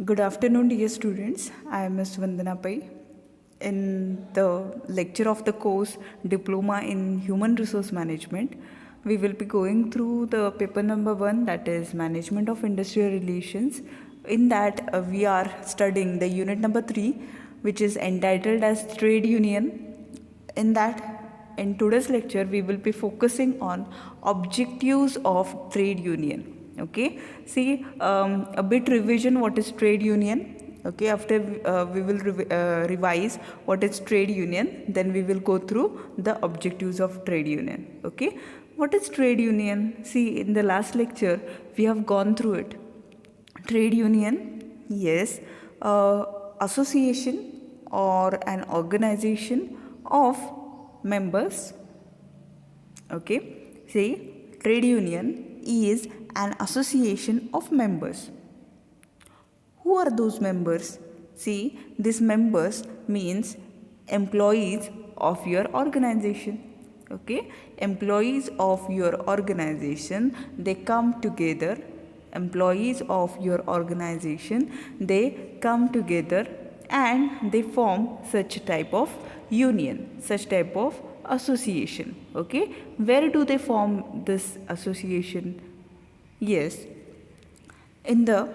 Good afternoon, dear students. I am Ms. Vandana Pai. In the lecture of the course Diploma in Human Resource Management, we will be going through the paper number 1, that is Management of Industrial Relations. In that, we are studying the unit number 3, which is entitled as Trade Union. In today's lecture, we will be focusing on objectives of trade union. Okay, see a bit revision what is trade union. Okay, after we will revise what is trade union, then we will go through the objectives of trade union. Okay, what is trade union? See, in the last lecture we have gone through it. Trade union, yes, association or an organization of members. Okay, see, trade union is an association of members. Who are those members? See, these members means employees of your organization. Okay, employees of your organization, they come together. Employees of your organization, they come together and they form such type of union, such type of association. Okay, where do they form this association? Yes, in the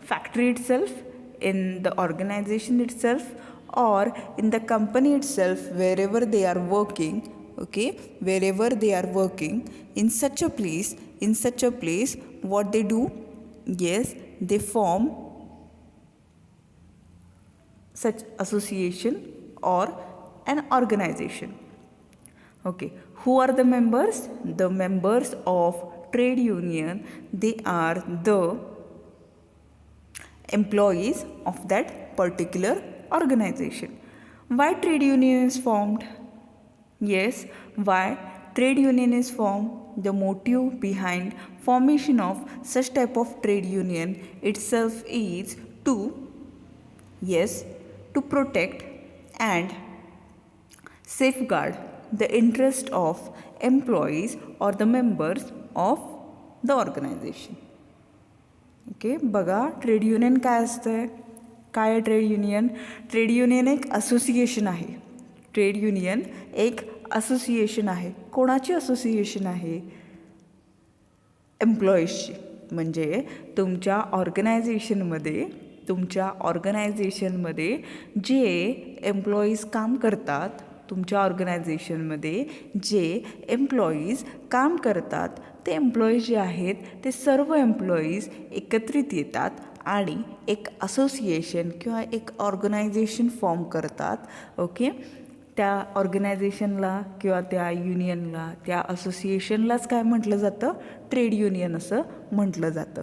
factory itself, in the organization itself, or in the company itself, wherever they are working. Okay, wherever they are working, in such a place, what they do? Yes, they form such association or an organization. Okay, who are the members? The members of trade union, they are the employees of that particular organization. Why trade union is formed? Yes, why trade union is formed? The motive behind formation of such type of trade union itself is to, yes, to protect and safeguard the interest of employees or the members of the organization. Okay, बघा trade union काय असतं? काय आहे trade union? Trade union एक association आहे. Trade union एक association आहे. कोणाची असोसिएशन आहे? एम्प्लॉईजची. म्हणजे तुमच्या ऑर्गनायझेशनमध्ये जे एम्प्लॉईज काम करतात, तुमच्या ऑर्गनायझेशनमध्ये जे एम्प्लॉईज काम करतात, ते एम्प्लॉईज जे आहेत ते सर्व एम्प्लॉईज एकत्रित येतात आणि एक असोसिएशन किंवा एक ऑर्गनायझेशन फॉर्म करतात. ओके, त्या ऑर्गनायझेशनला किंवा त्या युनियनला, त्या असोसिएशनलाच काय म्हटलं जातं? ट्रेड युनियन असं म्हटलं जातं.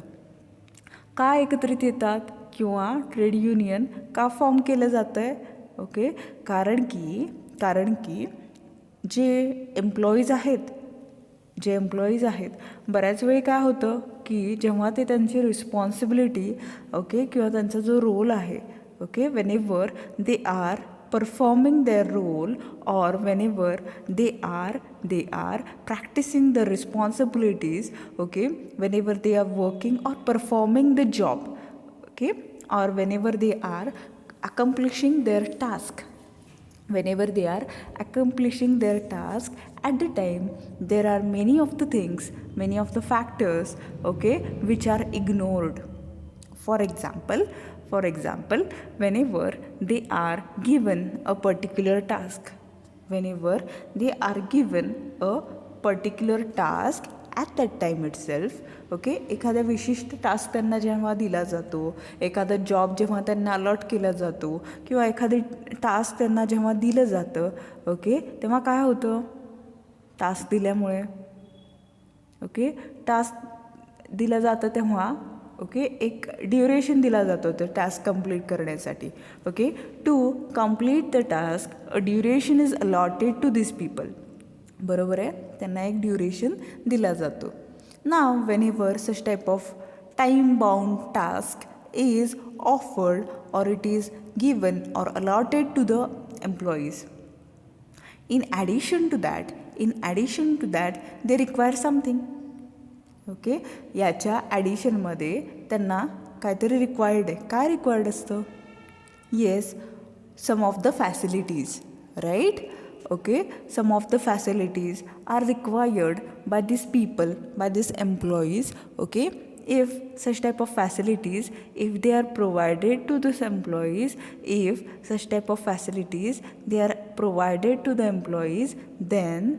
का एकत्रित येतात किंवा ट्रेड युनियन का फॉर्म केलं जातं आहे? ओके, कारण की जे एम्प्लॉईज आहेत, बऱ्याच वेळी काय होतं की जेव्हा ते त्यांची रिस्पॉन्सिबिलिटी, ओके, किंवा त्यांचा जो रोल आहे, okay, whenever they are performing their role or whenever they are practicing the responsibilities, okay, whenever they are working or performing the job, okay, or whenever they are accomplishing their task, at the time there are many of the factors, okay, which are ignored. For example, whenever they are given a particular task, at that time itself, okay, एखादा विशिष्ट task त्यांना जेव्हा दिला जातो, एखादा job जेव्हा त्यांना allot केला जातो किंवा एखादी टास्क त्यांना जेव्हा दिलं जातं, ओके, तेव्हा काय होतं? टास्क दिल्यामुळे, ओके, टास्क दिलं जातं तेव्हा, ओके, एक ड्युरेशन दिला जातो ते टास्क कंप्लीट करण्यासाठी. Okay, to complete the task a duration is allotted to this people. बरोबर आहे, त्यांना एक ड्युरेशन दिला जातो. Now, whenever such type of time-bound task is offered or it is given or allotted to the employees, in addition to that, they require something. Okay, याच्या ॲडिशनमध्ये त्यांना काहीतरी required आहे. काय रिक्वायर्ड असतं? Yes, some of the facilities, right? Okay, some of the facilities are required by these people, by these employees. Okay, if such type of facilities, if they are provided to these employees, if such type of facilities they are provided to the employees, then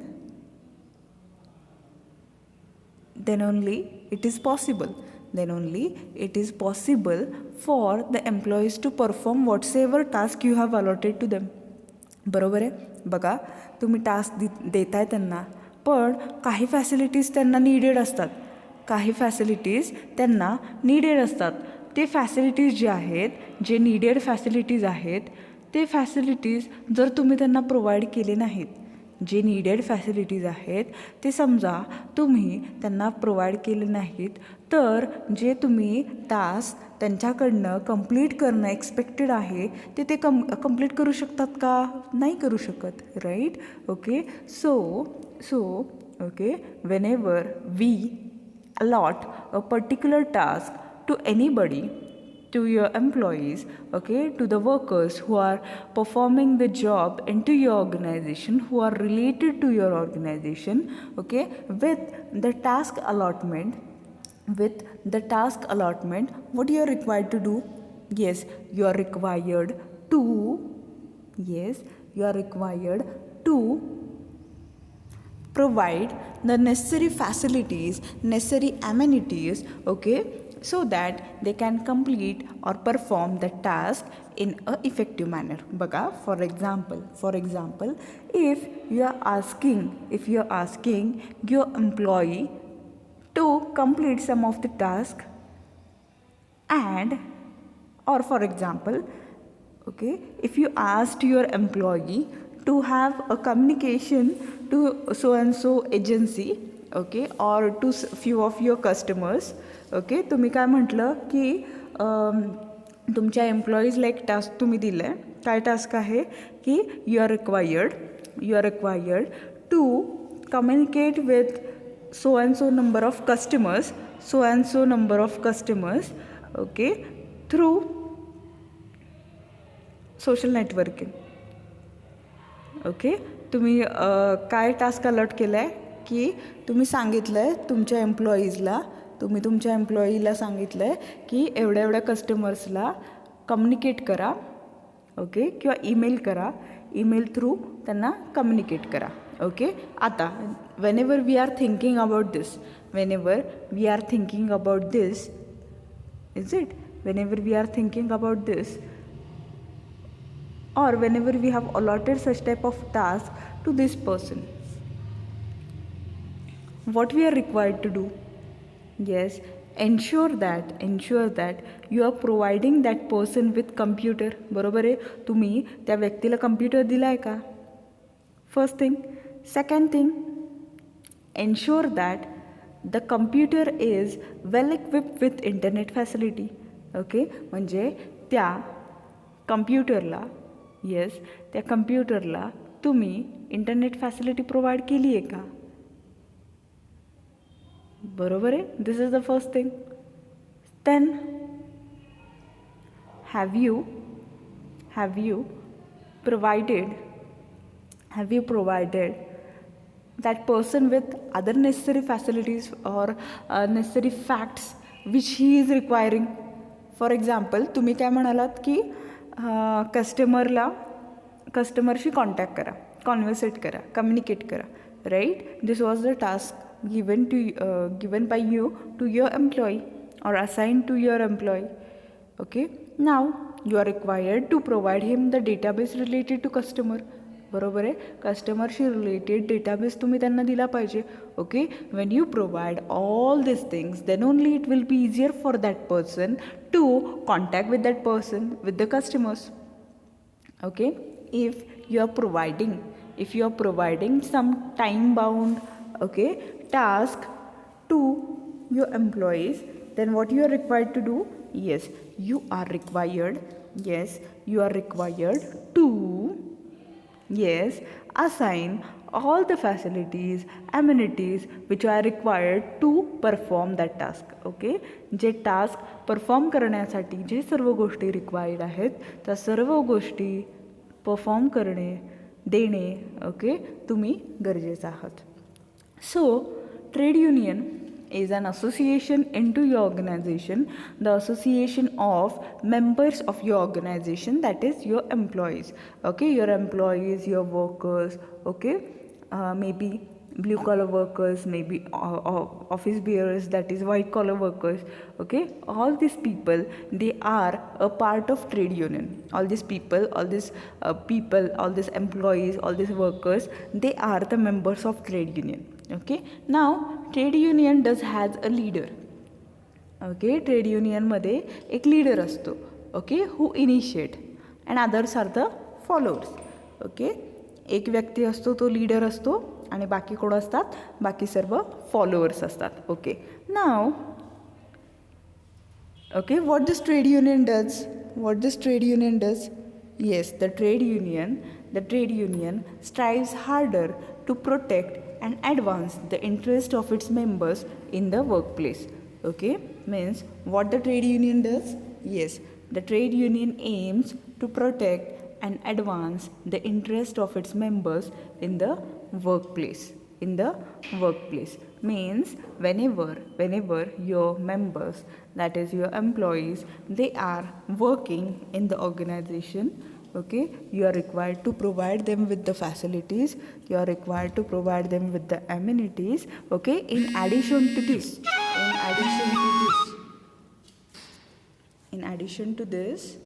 only it is possible, then only it is possible for the employees to perform whatsoever task you have allotted to them. बरोबर आहे. बघा, तुम्ही task देताय त्यांना, पण काही facilities त्यांना needed असतात, काही फॅसिलिटीज त्यांना नीडेड असतात. ते फॅसिलिटीज जे आहेत, जे नीडेड फॅसिलिटीज आहेत, ते फॅसिलिटीज जर तुम्ही त्यांना प्रोव्हाइड केले नाहीत, जे नीडेड फॅसिलिटीज आहेत ते समजा तुम्ही त्यांना प्रोव्हाइड केले नाहीत, तर जे तुम्ही टास्क त्यांच्याकडनं कंप्लीट करणं एक्सपेक्टेड आहे ते कंप्लीट करू शकतात का? नाही करू शकत, right? Okay, so okay, whenever we allot a particular task to anybody, to your employees, okay, to the workers who are performing the job into your organization, who are related to your organization, okay, with the task allotment, what you are required to do? Yes, you are required to provide the necessary facilities, necessary amenities, okay, so that they can complete or perform the task in a effective manner. Baga, for example, if you are asking your employee to complete some of the task, and or for example, okay, if you asked your employee to have a communication to so and so agency, okay, or to few of your customers, okay, तुम्ही काय म्हटलं की तुमच्या एम्प्लॉईजला एक task तुम्ही दिलं आहे. काय टास्क आहे की you are required to communicate with so and so number of customers, okay, through social networking. Okay, तुम्ही काय टास्क अलॉट केलं आहे की तुम्ही सांगितलं आहे तुमच्या एम्प्लॉईला सांगितलं आहे की एवढ्या कस्टमर्सला कम्युनिकेट करा, ओके, किंवा ईमेल थ्रू त्यांना कम्युनिकेट करा. ओके, आता whenever we are thinking about this, or whenever we have allotted such type of task to this person, what we are required to do? Yes, ensure that you are providing that person with computer. बरोबर आहे, तुम्ही त्या व्यक्तीला computer दिला आहे का? First thing. Second thing, ensure that the computer is well equipped with internet facility. Okay, म्हणजे त्या कम्प्युटरला तुम्ही इंटरनेट फॅसिलिटी प्रोव्हाइड केली आहे का? बरोबर आहे. This is the first thing. Then have you provided that person with other necessary facilities or necessary facts which he is requiring? For example, तुम्ही काय म्हणालात की कस्टमरशी कॉन्टॅक्ट करा, कॉन्व्हर्सेट करा, कम्युनिकेट करा, right? This was the task given by you to your employee or assigned to your employee. Okay, now you are required to provide him the database related to customer. बरोबर आहे, कस्टमरशी related database तुम्ही त्यांना दिला पाहिजे. Okay, when you provide all these things, then only it will be easier for that person to contact with that person, with the customers. Okay, if you are providing some time bound, okay, task to your employees, then what you are required to do? Yes, you are required to Yes, assign all the facilities, amenities which are required to perform that task. Okay, J task perform करण्यासाठी जे सर्व गोष्टी required आहेत त्या सर्व गोष्टी perform करणे देणे okay तुम्ही गरजेचं आहात. So, trade union is an association into your organization, the association of members of your organization, that is your employees. Okay, your employees, your workers, okay, maybe blue collar workers, maybe office bearers, that is white collar workers. Okay, all these people, they are a part of trade union. All these people, all these employees, all these workers, they are the members of trade union. Okay, now trade union has a leader. Okay, trade union मध्ये एक leader असतो. Okay, who initiate and others are the followers. Okay, एक व्यक्ती असतो, तो leader असतो आणि बाकी कोण असतात, बाकी सर्व फॉलोअर्स असतात. Okay, now okay, what this trade union does, yes, the trade union strives harder to protect and advance the interest of its members in the workplace. Okay, means what the trade union does, yes, the trade union aims to protect and advance the interest of its members in the workplace. Means whenever your members, that is your employees, they are working in the organization, okay, you are required to provide them with the facilities, you are required to provide them with the amenities. Okay, in addition to this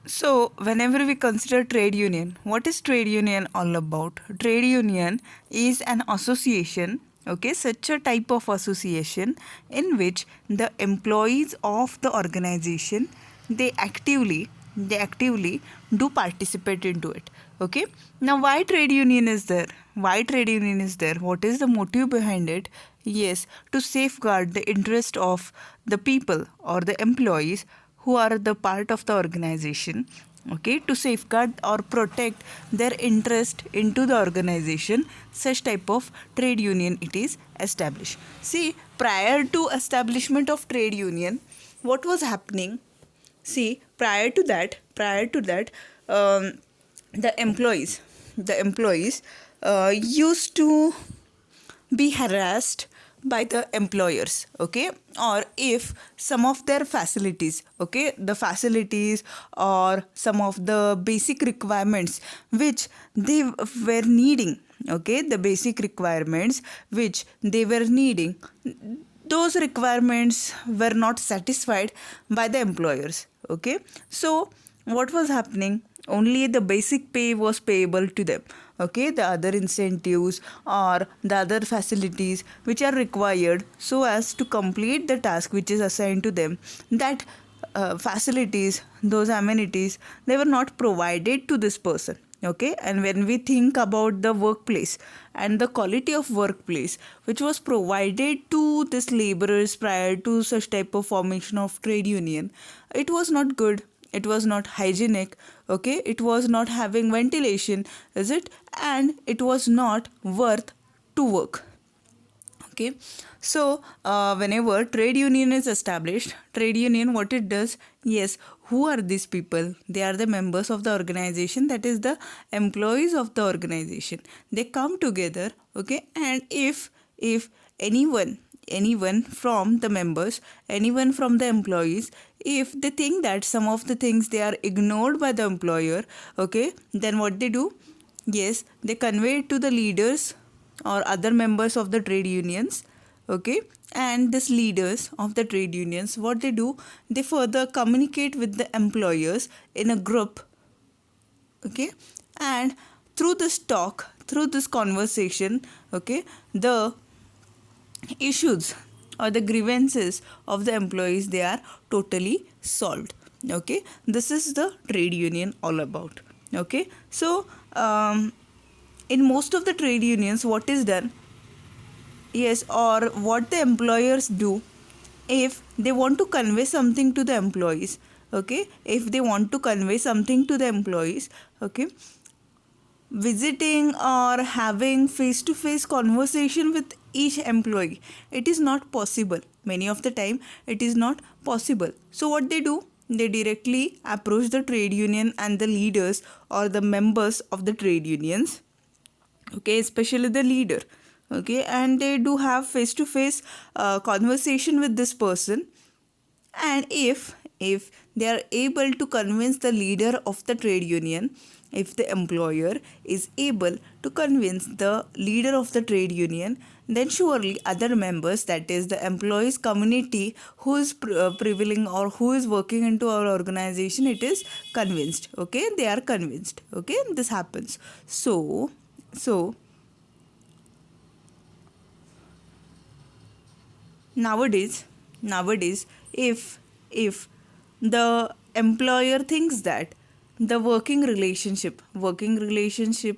so whenever we consider trade union, what is trade union all about? Trade union is an association, okay, such a type of association in which the employees of the organization, they actively do participate into it. Okay, now why trade union is there? What is the motive behind it? Yes, to safeguard the interest of the people or the employees who are the part of the organization. Okay, to safeguard or protect their interest into the organization, such type of trade union it is established. See, prior to establishment of trade union, what was happening? See, prior to that, the employees used to be harassed by the employers. Okay, or if some of their facilities, okay, the facilities or some of the basic requirements which they were needing, okay, the basic requirements which they were needing, those requirements were not satisfied by the employers. Okay, so what was happening? Only the basic pay was payable to them. Okay, the other incentives or the other facilities which are required so as to complete the task which is assigned to them, that facilities, those amenities, they were not provided to this person. Okay, and when we think about the workplace and the quality of workplace which was provided to these laborers prior to such type of formation of trade union, it was not good, it was not hygienic. Okay, it was not having ventilation, is it, and it was not worth to work. Okay, so whenever trade union is established, trade union, what it does, yes, who are these people? They are the members of the organization, that is the employees of the organization. They come together, okay, and if anyone from the members, anyone from the employees, if they think that some of the things they are ignored by the employer, okay, then what they do, yes, they convey it to the leaders or other members of the trade unions. Okay, and these leaders of the trade unions, what they do, they further communicate with the employers in a group. Okay, and through this talk, through this conversation, okay, the issues or the grievances of the employees, they are totally solved. Okay, this is the trade union all about. Okay, so in most of the trade unions, what is done, yes, or what the employers do, if they want to convey something to the employees, okay, if they want to convey something to the employees, okay, visiting or having face to face conversation with each employee, it is not possible. Many of the time it is not possible. So what they do, they directly approach the trade union and the leaders or the members of the trade unions, okay, especially the leader, okay, and they do have face to face conversation with this person. And if they are able to convince the leader of the trade union, if the employer is able to convince the leader of the trade union, then surely other members, that is the employees community who is prevailing or who is working into our organization, it is convinced, okay, they are convinced, okay, this happens. So nowadays if the employer thinks that the working relationship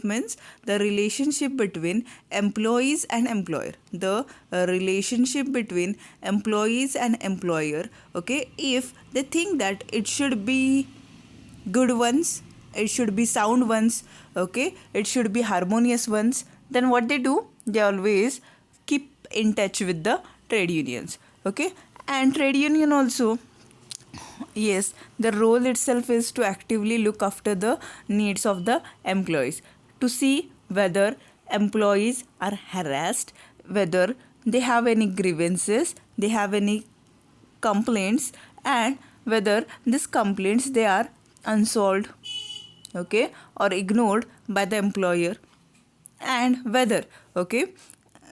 means the relationship between employees and employer, the relationship between employees and employer, okay, if they think that it should be good ones, it should be sound ones, okay, it should be harmonious ones, then what they do, they always keep in touch with the trade unions, okay. And trade union also, yes, the role itself is to actively look after the needs of the employees, to see whether employees are harassed, whether they have any grievances, they have any complaints, and whether these complaints they are unsolved, okay, or ignored by the employer, and whether, okay,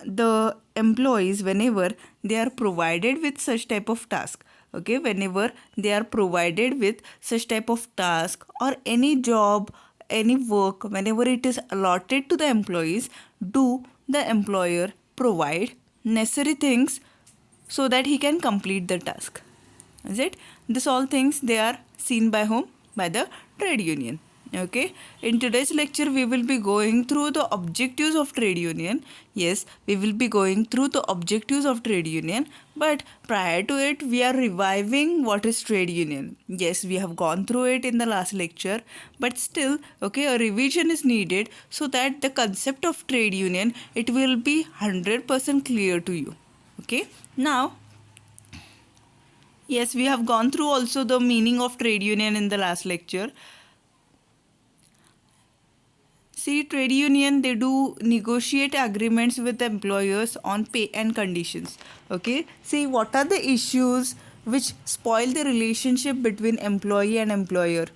the employees, whenever they are provided with such type of task, okay, whenever they are provided with such type of task or any job, any work, whenever it is allotted to the employees, do the employer provide necessary things so that he can complete the task, is it? This all things they are seen by whom? By the trade union, okay. In today's lecture we will be going through the objectives of trade union. Yes, we will be going through the objectives of trade union, but prior to it we are reviving what is trade union. Yes, we have gone through it in the last lecture, but still, okay, a revision is needed so that the concept of trade union, it will be 100% clear to you, okay. Now, yes, we have gone through also the meaning of trade union in the last lecture. See, trade union, they do negotiate agreements with employers on pay and conditions. Okay. See, what are the issues which spoil the relationship between employee and employer?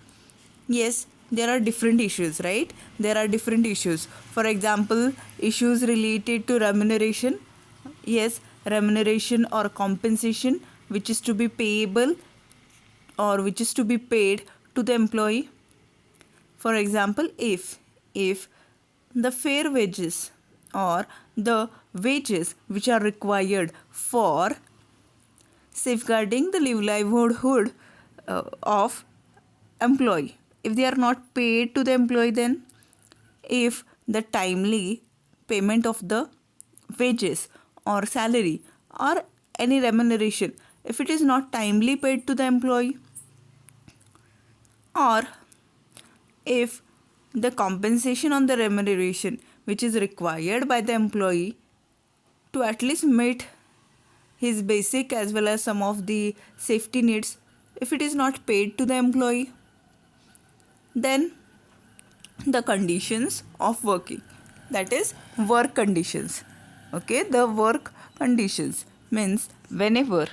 Yes, there are different issues, right? There are different issues. For example, issues related to remuneration. Yes, remuneration or compensation which is to be payable or which is to be paid to the employee. For example, if the fair wages or the wages which are required for safeguarding the livelihood of employee, if they are not paid to the employee, then if the timely payment of the wages or salary or any remuneration, if it is not timely paid to the employee, or if the compensation on the remuneration which is required by the employee to at least meet his basic as well as some of the safety needs, if it is not paid to the employee, then the conditions of working, that is work conditions, okay, the work conditions means whenever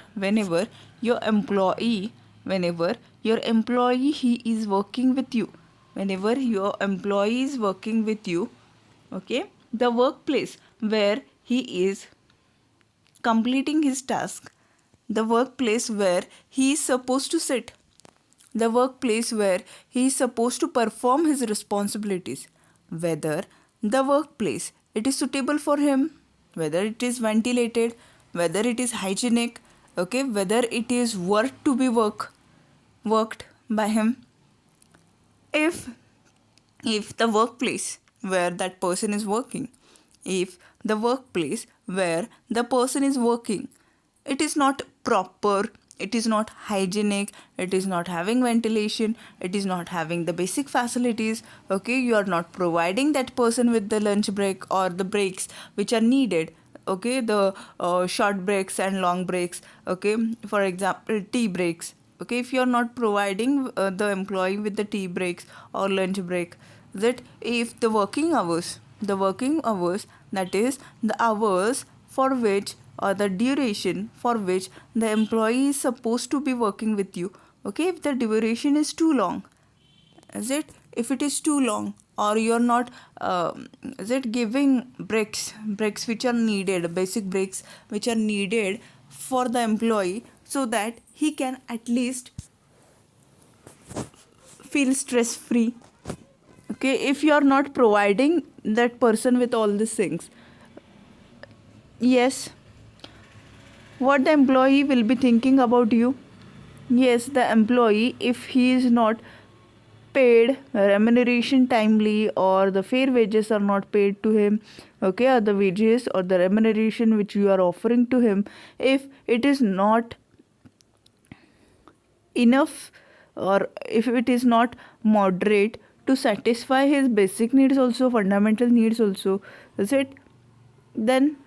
your employee, whenever your employee he is working with you, whenever your employee is working with you, okay, the workplace where he is completing his task, the workplace where he is supposed to sit, the workplace where he is supposed to perform his responsibilities, whether the workplace it is suitable for him, whether it is ventilated, whether it is hygienic, okay, whether it is worth to be worked by him. If the workplace where that person is working, if the workplace where the person is working, it is not proper, it is not hygienic, it is not having ventilation, it is not having the basic facilities. Okay, you are not providing that person with the lunch break or the breaks which are needed. Okay, the short breaks and long breaks. Okay, for example, tea breaks. Okay, if you are not providing the employee with the tea breaks or lunch break, that if the working hours, that is the hours for which or the duration for which the employee is supposed to be working with you. Okay, if the duration is too long, is it, if it is too long, or you're not is it giving breaks which are needed, basic breaks which are needed for the employee, so that he can at least feel stress free. Okay, if you are not providing that person with all these things, yes, what the employee will be thinking about you? Yes, the employee, if he is not paid remuneration timely, or the fair wages are not paid to him, okay, or the wages or the remuneration which you are offering to him, if it is not enough, or if it is not moderate to satisfy his basic needs also, fundamental needs also, is it, then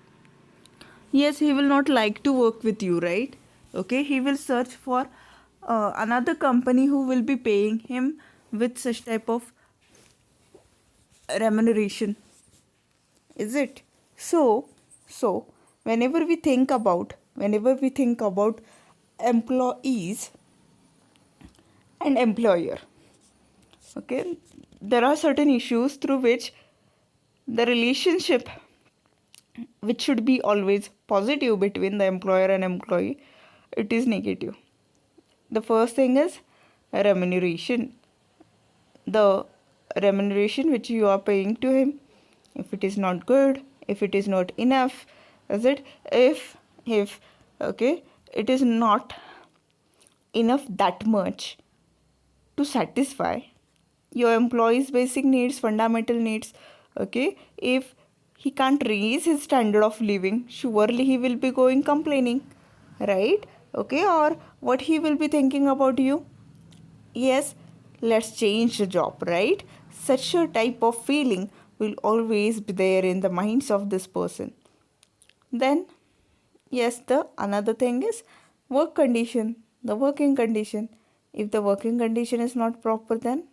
yes, he will not like to work with you, right? Okay, he will search for another company who will be paying him with such type of remuneration, is it? So whenever we think about employees and employer, okay, there are certain issues through which the relationship, which should be always positive between the employer and employee, it is negative. The first thing is remuneration. The remuneration which you are paying to him, if it is not good, if it is not enough, is it, if okay, it is not enough that much to satisfy your employee's basic needs, fundamental needs. Okay, if he can't raise his standard of living, surely he will be going complaining, right? Okay, or what he will be thinking about you? Yes, let's change the job, right? Such a type of feeling will always be there in the minds of this person. Then yes, the another thing is work condition, the working condition. If the working condition is not proper, then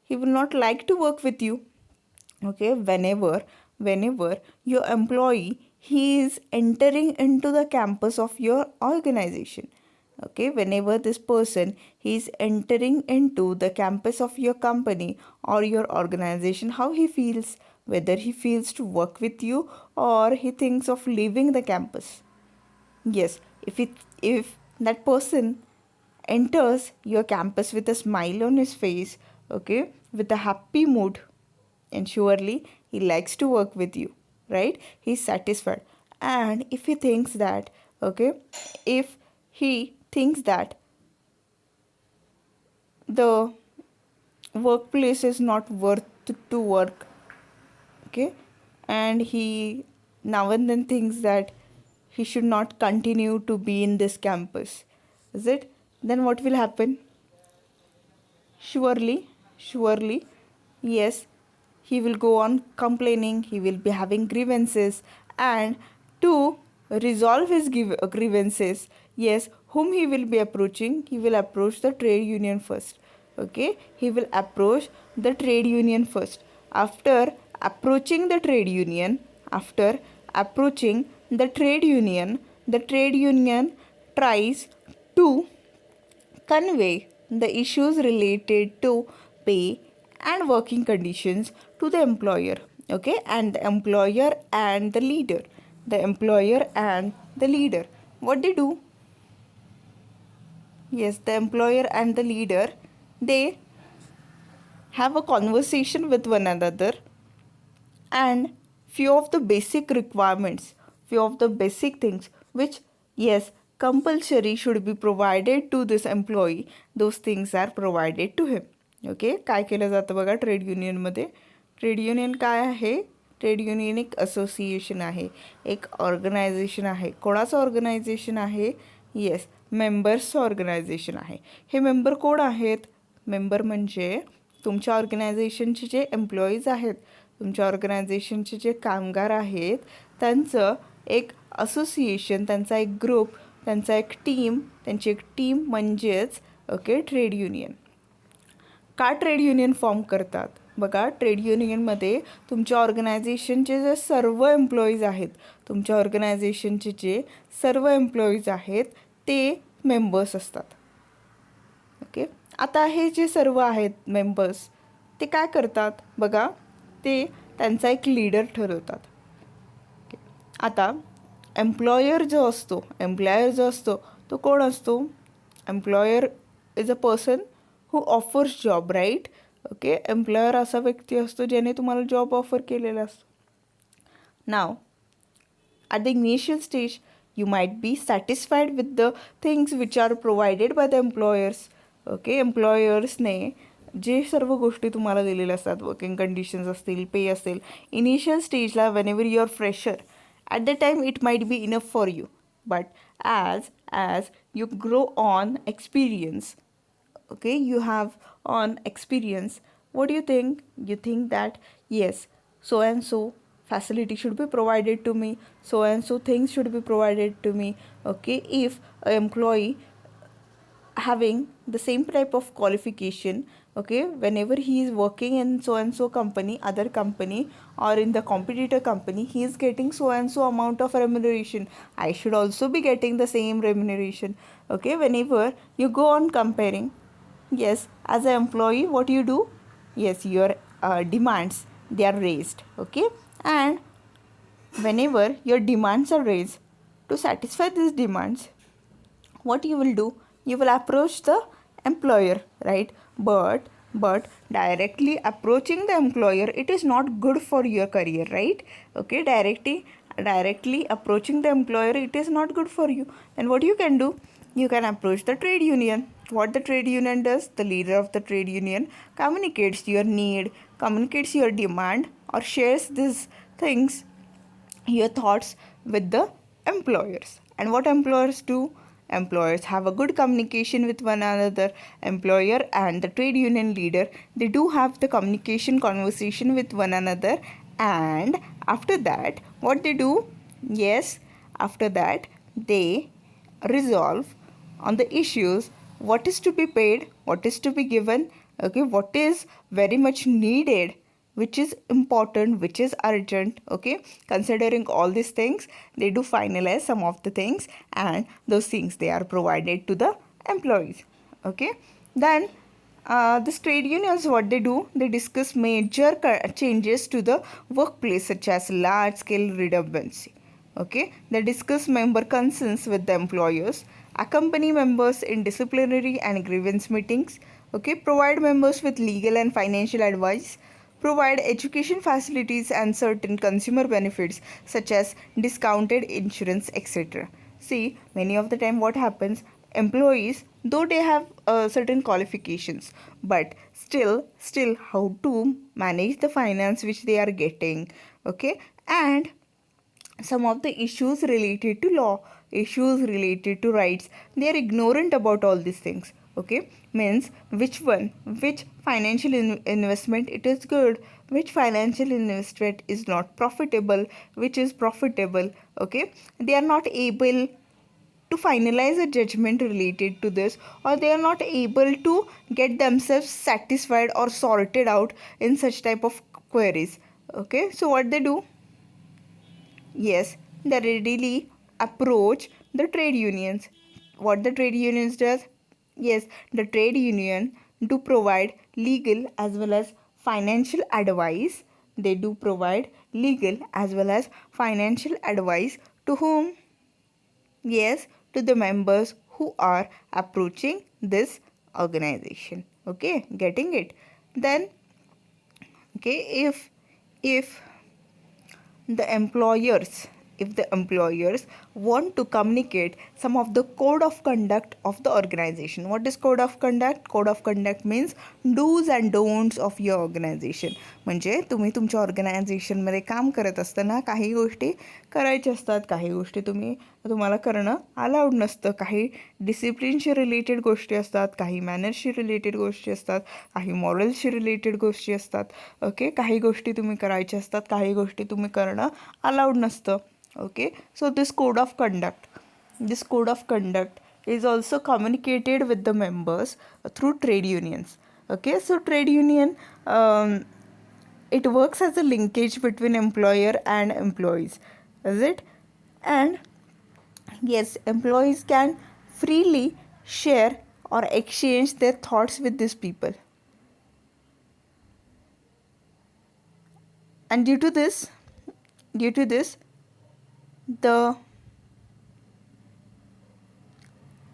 he will not like to work with you. Okay, whenever your employee, he is entering into the campus of your organization. Okay, whenever this person, he is entering into the campus of your company or your organization, how he feels, whether he feels to work with you or he thinks of leaving the campus. Yes, if that person enters your campus with a smile on his face, okay, with a happy mood, and surely he likes to work with you, right? He's satisfied. And if he thinks that, okay, if he thinks that the workplace is not worth to work, okay, and he now and then thinks that he should not continue to be in this campus, is it, then what will happen? Surely, yes, he will go on complaining, he will be having grievances, and to resolve his grievances, yes, whom he will be approaching? He will approach the trade union first. Okay, he will approach the trade union first. After approaching the trade union, after approaching the trade union tries to convey the issues related to pay and working conditions to the employer. Okay, and the employer and the leader, what they do? Yes, the employer and the leader, they have a conversation with one another, and few of the basic requirements, few of the basic things which, yes, compulsory should be provided to this employee, those things are provided to him. Okay, काय केलं जातं बघा trade युनियनमध्ये? Trade union काय आहे? Trade union एक association आहे, एक ऑर्गनायझेशन आहे. कोणाचं ऑर्गनायझेशन आहे? येस, मेंबर्सचं ऑर्गनायझेशन आहे. हे मेंबर कोण आहेत? मेंबर म्हणजे तुमच्या ऑर्गनायझेशनचे जे एम्प्लॉईज आहेत, तुमच्या ऑर्गनायझेशनचे जे कामगार आहेत, त्यांचं एक असोसिएशन, त्यांचा एक ग्रुप, त्यांचा एक टीम, त्यांची एक टीम म्हणजेच ट्रेड युनियन. का ट्रेड युनियन फॉर्म करतात? बघा, ट्रेड युनियनमध्ये तुमच्या ऑर्गनायझेशनचे जे सर्व एम्प्लॉईज आहेत, तुमच्या ऑर्गनायझेशनचे जे सर्व एम्प्लॉईज आहेत ते मेंबर्स असतात. आता हे जे सर्व आहेत मेंबर्स, ते काय करतात? बघा, ते त्यांचा एक लीडर ठरवतात. आता एम्प्लॉयर जो असतो तो कोण असतो? Employer is a person who offers job, right? Employer असा व्यक्ती असतो ज्याने तुम्हाला जॉब ऑफर केलेला असतो. नाव, at the initial stage, you might be satisfied with the things which are provided by the employers. एम्प्लॉयर्सने जे सर्व गोष्टी तुम्हाला दिलेल्या असतात, वर्किंग कंडिशन्स असतील, पे असेल, इनिशियल स्टेजला whenever you are fresher, at the time it might be enough for you. But as you grow on experience, you have on experience, what do you think? You think that yes, so and so facility should be provided to me, so and so things should be provided to me. If an employee having the same type of qualification, whenever he is working in so and so company, other company, or in the competitor company, he is getting so and so amount of remuneration, I should also be getting the same remuneration. Whenever you go on comparing, yes, as an employee, what you do? Yes, your demands, they are raised. And whenever your demands are raised, to satisfy these demands, what you will do? You will approach the employer, right? But directly approaching the employer, it is not good for your career, right? Directly approaching the employer, it is not good for you. And what you can do? You can approach the trade union. What the trade union does? The leader of the trade union communicates your need, communicates your demand, or shares these things, your thoughts, with the employers. And what employers do? Employers have a good communication with one another. Employer and the trade union leader, they do have the conversation with one another. And after that, what they do? Yes, after that, they resolve on the issues, what is to be paid, what is to be given, what is very much needed, which is important, which is urgent. Considering all these things, they do finalize some of the things, and those things they are provided to the employees. Then this trade unions, what they do? They discuss major changes to the workplace, such as large scale redundancy. They discuss member concerns with the employers, accompany members in disciplinary and grievance meetings, provide members with legal and financial advice, provide education facilities and certain consumer benefits such as discounted insurance, etc. See, many of the time what happens, employees, though they have certain qualifications, but still how to manage the finance which they are getting, and some of the issues related to law, issues related to rights, they are ignorant about all these things. Means which financial investment it is good, which financial investment is not profitable, which is profitable. They are not able to finalize a judgment related to this, or they are not able to get themselves satisfied or sorted out in such type of queries. So what they do? Yes, they readily approach the trade unions. What the trade unions does? Yes, the trade union do provide legal as well as financial advice. They do provide legal as well as financial advice to whom? Yes, to the members who are approaching this organization. Getting it? Then, if the employers, want to communicate some of the code of conduct of the organization. What is code of conduct? Code of conduct means do's and don'ts of your organization. म्हणजे तुम्ही तुमच्या ऑर्गनायझेशनमध्ये काम करत असताना काही गोष्टी करायच्या असतात, काही गोष्टी तुम्हाला करणं अलाउड नसतं, काही डिसिप्लिनशी रिलेटेड गोष्टी असतात, काही मॅनर्सशी रिलेटेड गोष्टी असतात, काही मॉरल्सशी रिलेटेड गोष्टी असतात. ओके, काही गोष्टी तुम्ही करायच्या असतात, काही गोष्टी तुम्ही करणं अलाउड नसतं. Okay, so this code of conduct is also communicated with the members through trade unions. Okay, so trade union, it works as a linkage between employer and employees, is it? And yes, employees can freely share or exchange their thoughts with these people, and due to this the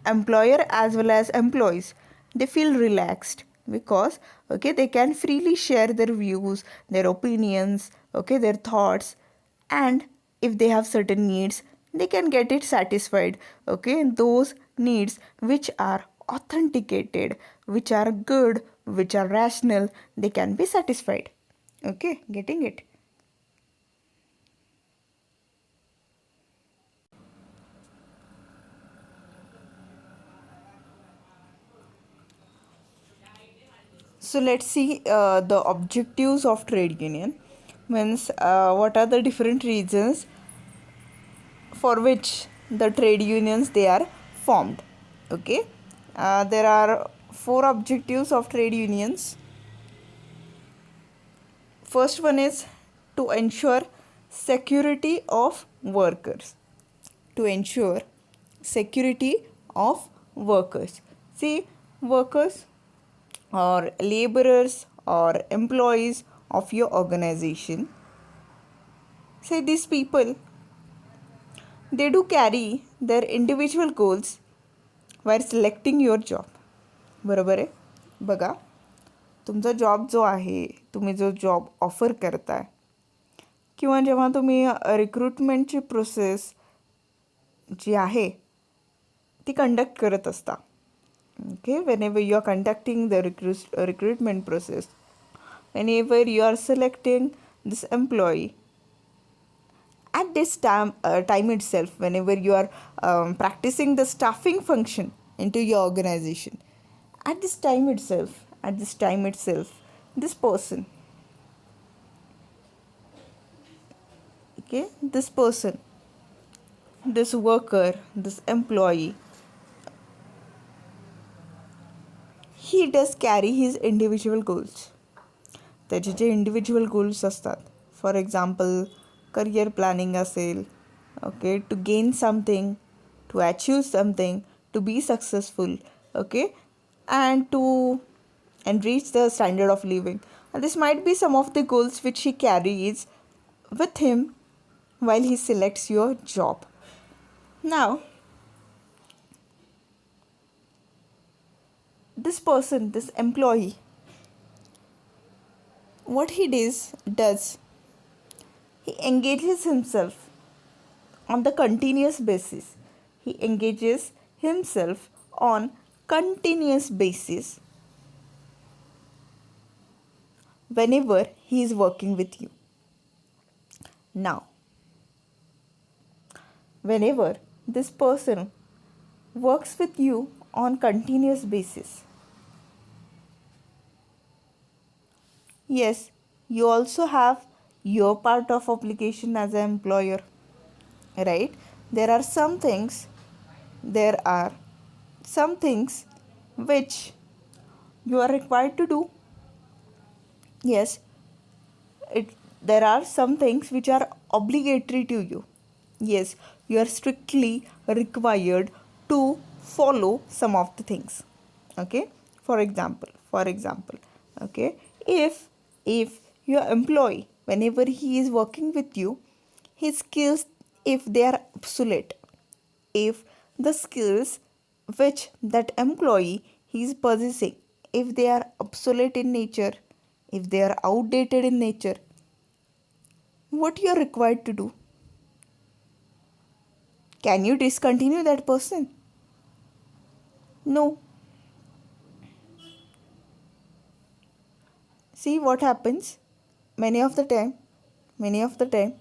employer as well as employees, they feel relaxed because okay, they can freely share their views, their opinions, okay, their thoughts, and if they have certain needs, they can get it satisfied. Okay, those needs which are authenticated, which are good, which are rational, they can be satisfied. Okay, getting it? So let's see the objectives of trade union. Means what are the different reasons for which the trade unions they are formed. Okay, there are four objectives of trade unions. First one is to ensure security of workers. To ensure security of workers. See, workers or laborers or employees of your organization, say these people, they do carry their individual goals while selecting your job. बरोबर आहे. बघा, तुमचा job जो आहे, तुम्ही जो job offer करताय किंवा जेव्हा तुम्ही रिक्रुटमेंटची प्रोसेस जी आहे ती कंडक्ट करत असता. Okay, whenever you are conducting the recruitment process, whenever you are selecting this employee, at this time itself, whenever you are practicing the staffing function into your organization, at this time itself, this person, okay, this person, this worker, this employee, he does carry his individual goals. त्याचे जे individual goals असतात, for example career planning असेल, okay, to gain something, to achieve something, to be successful, okay, and to enrich the standard of living. And this might be some of the goals which he carries with him while he selects your job. Now, this person, this employee, what he does, he engages himself on the continuous basis. He engages himself on continuous basis whenever he is working with you. Now, whenever this person works with you on continuous basis, yes, you also have your part of obligation as an employer, right? There are some things which you are required to do. Yes, there are some things which are obligatory to you. Yes, you are strictly required to follow some of the things. Okay, for example, okay, if your employee, whenever he is working with you, his skills, if they are obsolete, if the skills which that employee he is possessing, if they are obsolete in nature, if they are outdated in nature, what you are required to do? Can you discontinue that person? No. See what happens? many of the time many of the time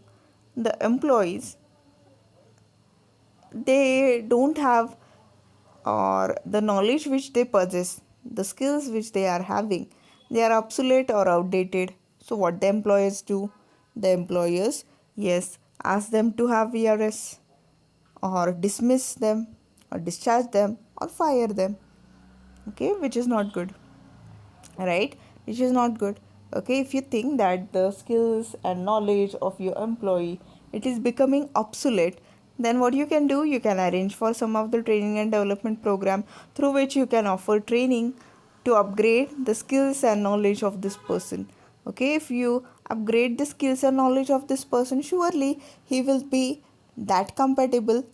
the employees, they don't have, or the knowledge which they possess, the skills which they are having, they are obsolete or outdated. So what the employers do? The employers, yes, ask them to have VRS, or dismiss them, or discharge them, or fire them. Okay, which is not good, right? Which is not good. Okay, if you think that the skills and knowledge of your employee, it is becoming obsolete, then what you can do, you can arrange for some of the training and development program through which you can offer training to upgrade the skills and knowledge of this person. Okay, if you upgrade the skills and knowledge of this person, surely he will be that compatible.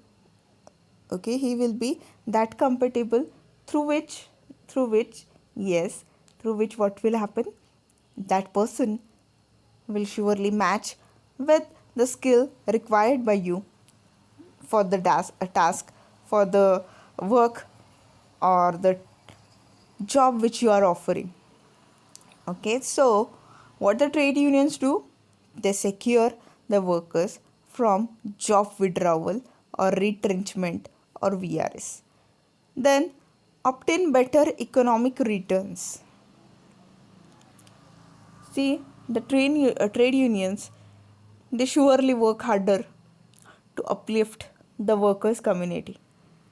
Okay, he will be that compatible, through which yes, through which what will happen, that person will surely match with the skill required by you for the task, for the work, or the job which you are offering. Okay, so what the trade unions do, they secure the workers from job withdrawal or retrenchment or VRS, then obtain better economic returns. See, the trade unions, they surely work harder to uplift the workers community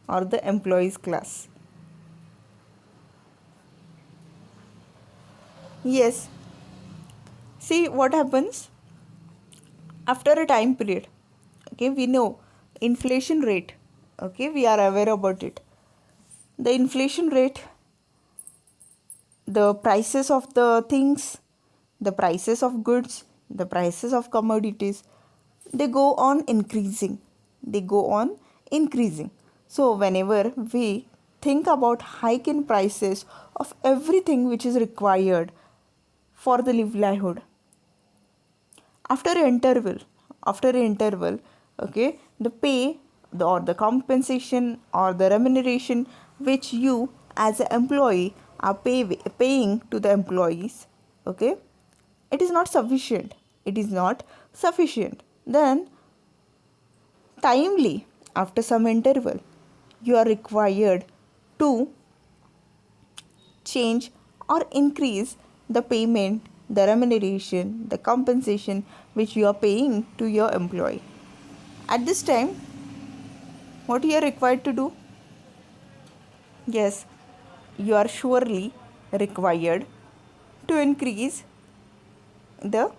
or the employees class. Yes, see what happens after a time period. Okay, we know inflation rate. Okay, we are aware about it. The inflation rate, the prices of the things, the prices of goods, the prices of commodities, they go on increasing. They go on increasing. So, whenever we think about hike in prices of everything which is required for the livelihood, after interval, okay, the pay, or the compensation or the remuneration which you as an employee are paying to the employees, okay, it is not sufficient. Then timely, after some interval, you are required to change or increase the payment, the remuneration, the compensation which you are paying to your employee. At this time, what you are required to do? Yes, you are surely required to increase the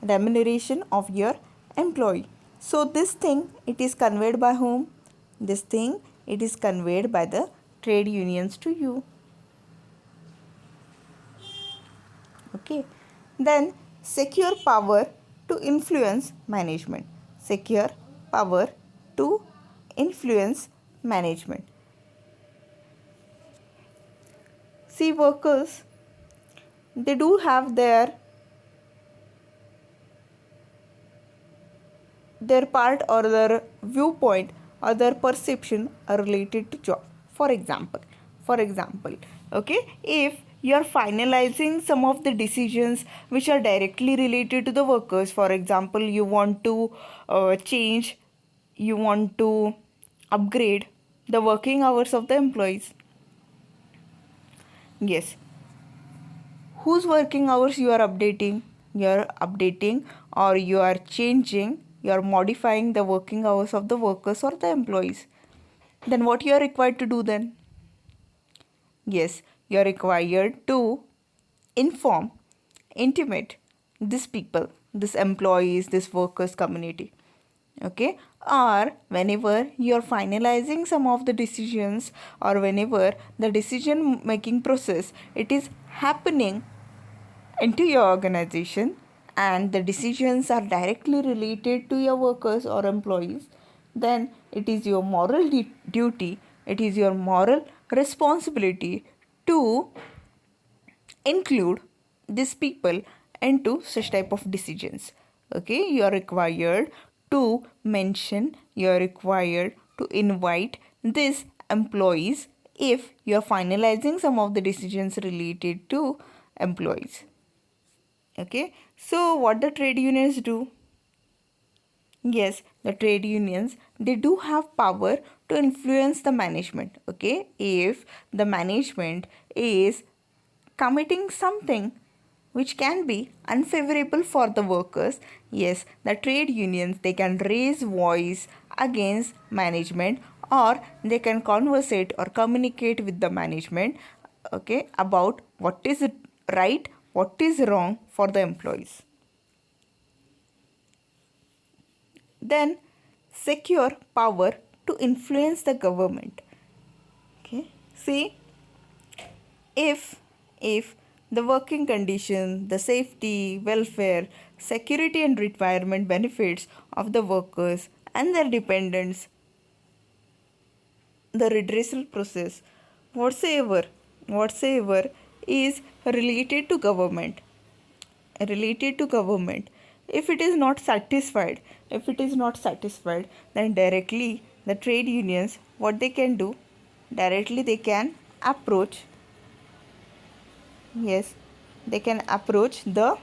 remuneration of your employee. So this thing, it is conveyed by whom? This thing, it is conveyed by the trade unions to you. Okay, then secure power to influence management. Secure power to influence management. See, workers, they do have their part or their viewpoint or their perception are related to job. For example, okay, if you are finalizing some of the decisions which are directly related to the workers, for example, you want to change, you want to upgrade the working hours of the employees. Yes, whose working hours you are updating? You are updating, or you are changing, you are modifying the working hours of the workers or the employees. Then what you are required to do then? Yes, you are required to inform, intimate these people, these employees, this workers community. Okay, or whenever you are finalizing some of the decisions, or whenever the decision making process, it is happening into your organization, and the decisions are directly related to your workers or employees, then it is your moral duty, it is your moral responsibility to include these people into such type of decisions. Okay, you are required to mention, you are required to invite these employees if you are finalizing some of the decisions related to employees. Okay, so what the trade unions do? Yes, the trade unions, they do have power to influence the management. Okay, if the management is committing something which can be unfavorable for the workers, yes, the trade unions, they can raise voice against management, or they can conversate or communicate with the management, okay, about what is right, what is wrong for the employees. Then secure power to influence the government. Okay, see, if the working condition, the safety, welfare, security and retirement benefits of the workers and their dependents, the redressal process, whatsoever is related to government, if it is not satisfied, then directly the trade unions, what they can do, directly they can approach, yes, they can approach the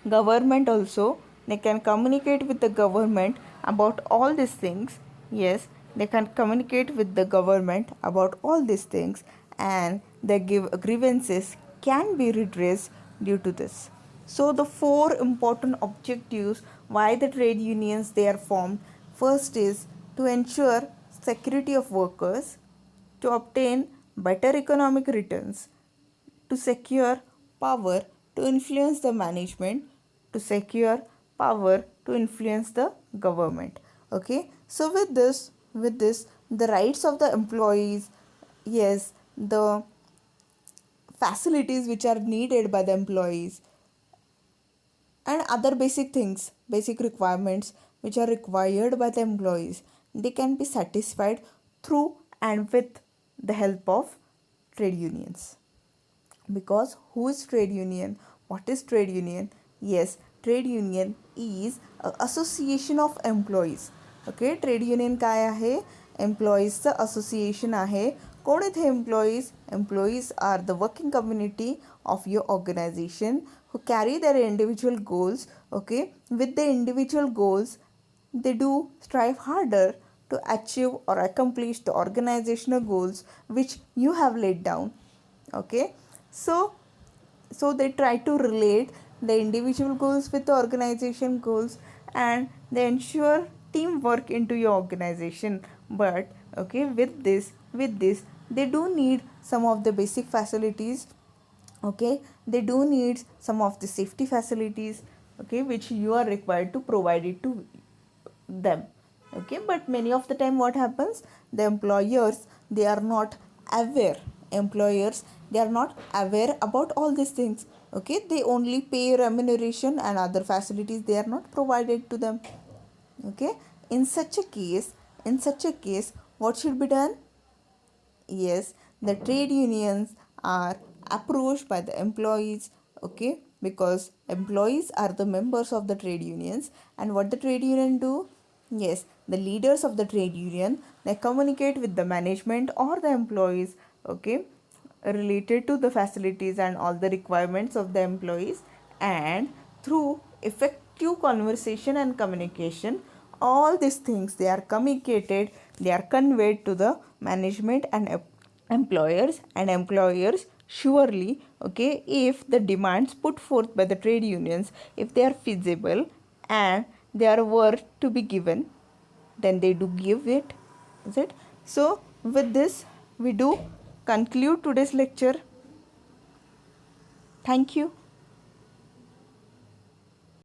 government also, they can communicate with the government about all these things, yes, they can communicate with the government about all these things, and their grievances can be redressed due to this. So the four important objectives why the trade unions they are formed: first is to ensure security of workers, to obtain better economic returns, to secure power to influence the management, to secure power to influence the government. Okay, so with this the rights of the employees, yes, the facilities which are needed by the employees, and other basic things, basic requirements which are required by the employees, they can be satisfied through and with the help of trade unions. Because who is trade union, what is trade union? Yes, trade union is a association of employees. Okay, trade union काय आहे? Employees association आहे. कोण आहेत हे employees? Employees are the working community of your organization who carry their individual goals. Okay, with the individual goals they do strive harder to achieve or accomplish the organizational goals which you have laid down. Okay, so they try to relate the individual goals with the organization goals, and they ensure teamwork into your organization. But okay, with this they do need some of the basic facilities. Okay, they do need some of the safety facilities, okay, which you are required to provide it to them. Okay, but many of the time what happens, the employers they are not aware, employers they are not aware about all these things. Okay, they only pay remuneration and other facilities they are not provided to them. Okay, in such a case, what should be done? Yes, the trade unions are approached by the employees, okay, because employees are the members of the trade unions. And what the trade union do? Yes, the leaders of the trade union, they communicate with the management or the employees, okay, related to the facilities and all the requirements of the employees, and through effective conversation and communication, all these things they are communicated, they are conveyed to the management and employers, and employers surely, okay, if the demands put forth by the trade unions, if they are feasible and they are worth to be given, then they do give it, is it? So with this we do conclude today's lecture. Thank you.